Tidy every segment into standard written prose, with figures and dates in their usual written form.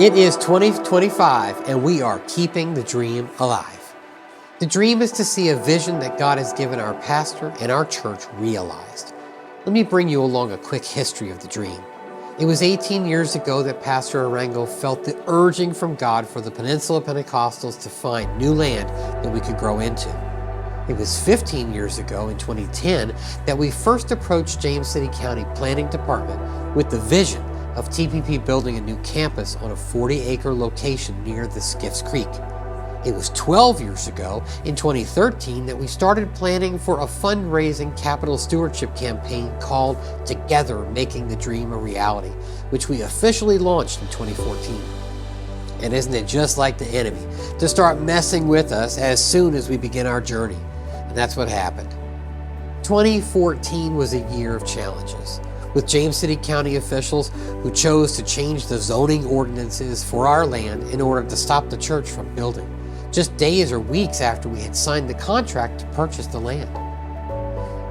It is 2025 and we are keeping the dream alive. The dream is to see a vision that God has given our pastor and our church realized. Let me bring you along a quick history of the dream. It was 18 years ago that Pastor Arango felt the urging from God for the Peninsula Pentecostals to find new land that we could grow into. It was 15 years ago in 2010 that we first approached James City County Planning Department with the vision of TPP building a new campus on a 40-acre location near the Skiffs Creek. It was 12 years ago in 2013 that we started planning for a fundraising capital stewardship campaign called Together Making the Dream a Reality, which we officially launched in 2014. And isn't it just like the enemy to start messing with us as soon as we begin our journey? And that's what happened. 2014 was a year of challenges, with James City County officials who chose to change the zoning ordinances for our land in order to stop the church from building, just days or weeks after we had signed the contract to purchase the land.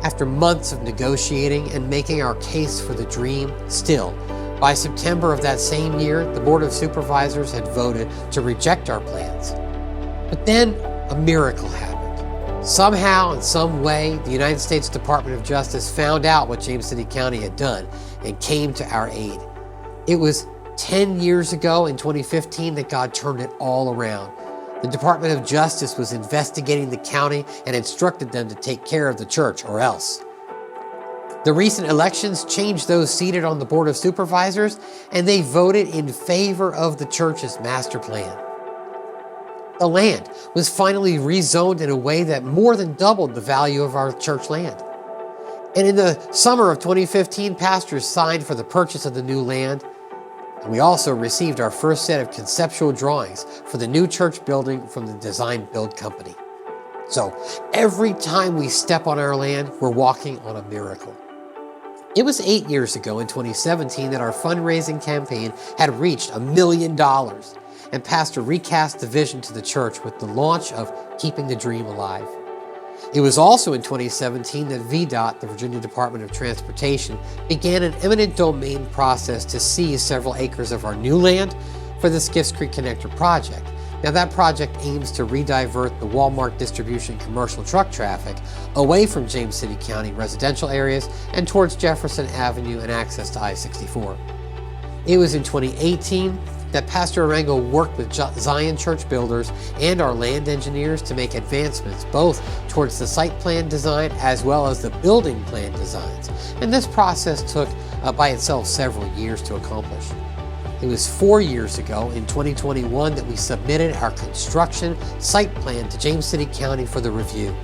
After months of negotiating and making our case for the dream, still, by September of that same year, the Board of Supervisors had voted to reject our plans. But then a miracle happened. Somehow, in some way, the United States Department of Justice found out what James City County had done and came to our aid. It was 10 years ago in 2015 that God turned it all around. The Department of Justice was investigating the county and instructed them to take care of the church or else. The recent elections changed those seated on the Board of Supervisors, and they voted in favor of the church's master plan. The land was finally rezoned in a way that more than doubled the value of our church land. And in the summer of 2015, pastors signed for the purchase of the new land. And we also received our first set of conceptual drawings for the new church building from the design build company. So every time we step on our land, we're walking on a miracle. It was 8 years ago in 2017 that our fundraising campaign had reached $1 million. And Pastor recast the vision to the church with the launch of Keeping the Dream Alive. It was also in 2017 that VDOT, the Virginia Department of Transportation, began an eminent domain process to seize several acres of our new land for the Skiffs Creek Connector project. Now that project aims to redivert the Walmart distribution commercial truck traffic away from James City County residential areas and towards Jefferson Avenue and access to I-64. It was in 2018 that Pastor Arango worked with Zion Church builders and our land engineers to make advancements both towards the site plan design as well as the building plan designs. And this process took by itself several years to accomplish. It was 4 years ago in 2021 that we submitted our construction site plan to James City County for the review.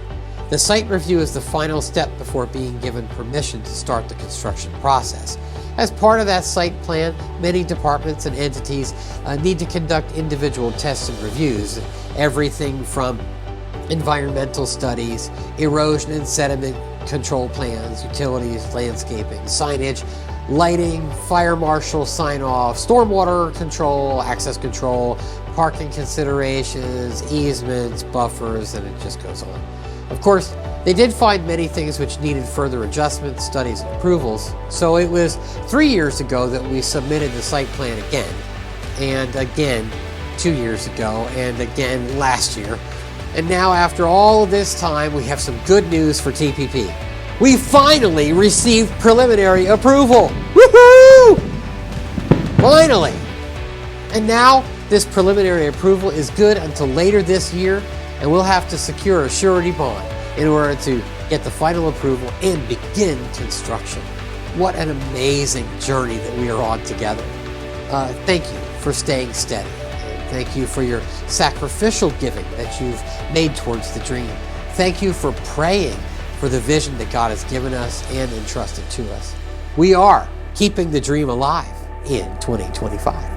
The site review is the final step before being given permission to start the construction process. As part of that site plan, many departments and entities need to conduct individual tests and reviews. Everything from environmental studies, erosion and sediment control plans, utilities, landscaping, signage, lighting, fire marshal sign-off, stormwater control, access control, parking considerations, easements, buffers, and it just goes on. Of course, they did find many things which needed further adjustments, studies, and approvals. So it was 3 years ago that we submitted the site plan again, and again 2 years ago, and again last year. And now after all of this time, we have some good news for TPP. We finally received preliminary approval. Woohoo! Finally! And now this preliminary approval is good until later this year, and we'll have to secure a surety bond in order to get the final approval and begin construction. What an amazing journey that we are on together. Thank you for staying steady. And thank you for your sacrificial giving that you've made towards the dream. Thank you for praying for the vision that God has given us and entrusted to us. We are keeping the dream alive in 2025.